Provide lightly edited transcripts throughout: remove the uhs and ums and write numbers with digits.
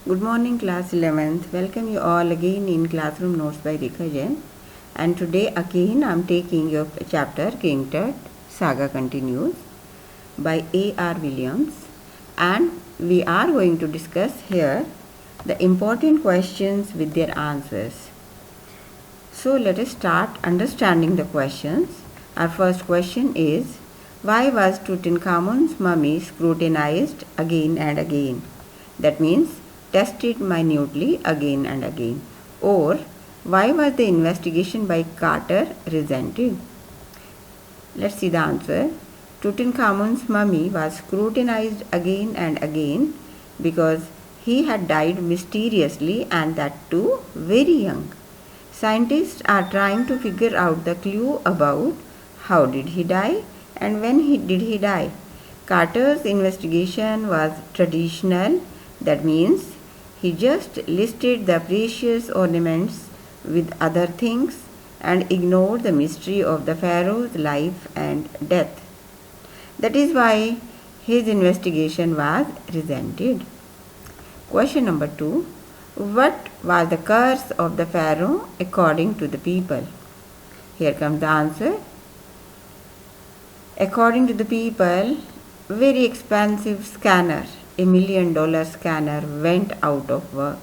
Good morning, class 11th. Welcome you all again in Classroom Notes by Rekha Jain. And today again I am taking your chapter King Tut Saga Continues by A.R. Williams. And we are going to discuss here the important questions with their answers. So let us start understanding the questions. Our first question is, why was Tutankhamun's mummy scrutinized again and again? That means tested minutely again and again. Or why was the investigation by Carter resented? Let's see the answer. Tutankhamun's mummy was scrutinized again and again because he had died mysteriously and that too very young. Scientists are trying to figure out the clue about how did he die and when did he die. Carter's investigation was traditional. That means he just listed the precious ornaments with other things and ignored the mystery of the pharaoh's life and death. That is why his investigation was resented. Question number 2. What was the curse of the pharaoh according to the people? Here comes the answer. According to the people, very expensive scanner, $1 million scanner, went out of work.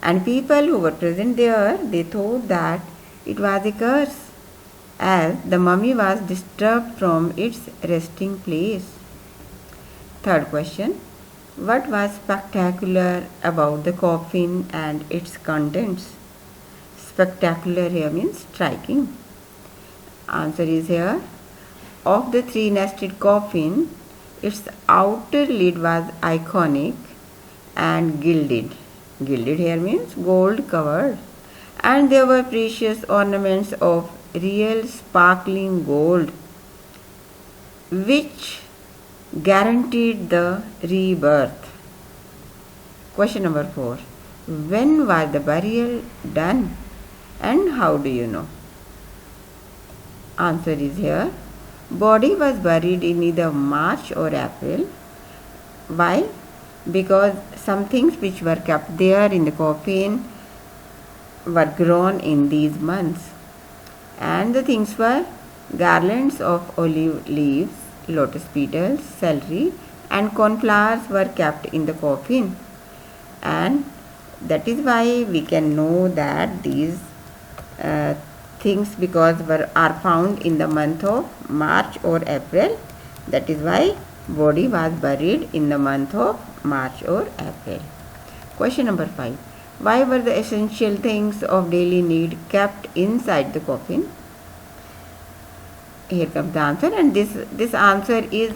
And people who were present there, they thought that it was a curse, as the mummy was disturbed from its resting place. Third question. What was spectacular about the coffin and its contents? Spectacular here means striking. Answer is here. Of the three nested coffin, its outer lid was iconic and gilded. Gilded here means gold covered. And there were precious ornaments of real sparkling gold, which guaranteed the rebirth. Question number 4. When was the burial done and how do you know? Answer is here. Body was buried in either March or April. Why? Because some things which were kept there in the coffin were grown in these months. And the things were garlands of olive leaves, lotus petals, celery and cornflowers were kept in the coffin. And that is why we can know that these things are found in the month of March or April. That is why body was buried in the month of March or April. Question number 5. Why were the essential things of daily need kept inside the coffin? Here comes the answer, and this answer is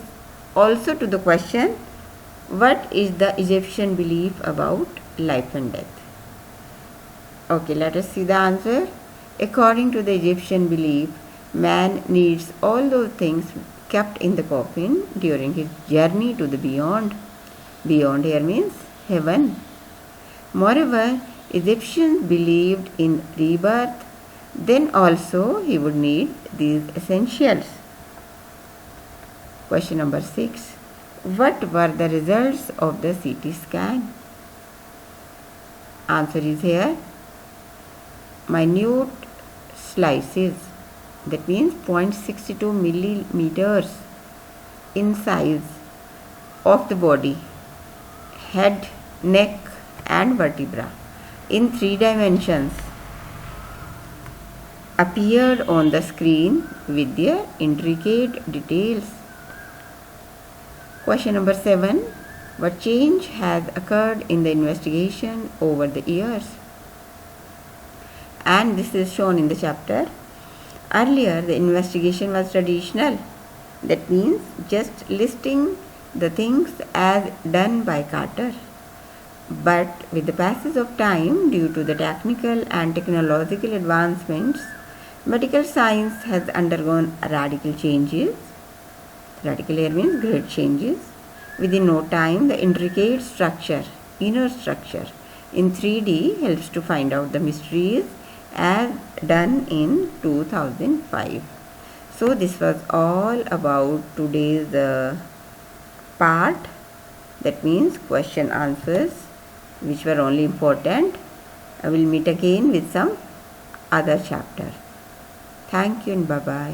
also to the question, what is the Egyptian belief about life and death? Okay, let us see the answer. According to the Egyptian belief, man needs all those things kept in the coffin during his journey to the beyond. Beyond here means heaven. Moreover, Egyptians believed in rebirth. Then also he would need these essentials. Question number 6. What were the results of the CT scan? Answer is here. Minute slices, that means 0.62 millimeters in size of the body, head, neck and vertebra in 3 dimensions appeared on the screen with their intricate details. Question number 7. What change has occurred in the investigation over the years? And this is shown in the chapter. Earlier, the investigation was traditional. That means just listing the things as done by Carter. But with the passage of time, due to the technical and technological advancements, medical science has undergone radical changes. Radical here means great changes. Within no time, the intricate structure, inner structure in 3D helps to find out the mysteries as done in 2005. So this was all about today's part, that means question answers. which were only important. I will meet again with some other chapter. Thank you and bye-bye.